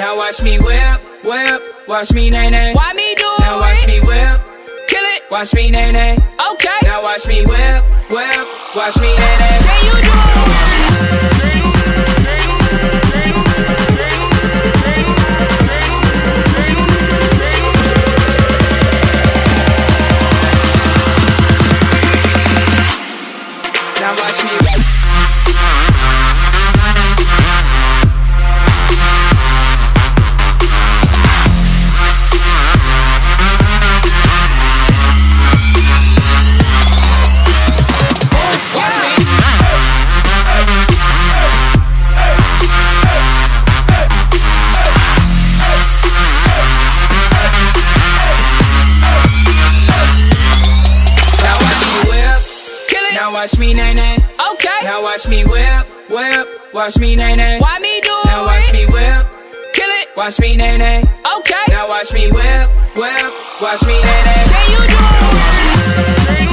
Now watch me whip, whip, watch me nae nae. Why me do it? Now watch me whip, Kill it. watch me nae nae. Okay. Now watch me whip, whip, watch me nae nae. Can you do Now watch me. Watch me nae nae. Okay. Now watch me whip, whip, watch me nae nae. Why me do it? Now watch me whip, Kill it. watch me nae nae. Okay. Now watch me whip, whip, watch me nae nae. Can you do it?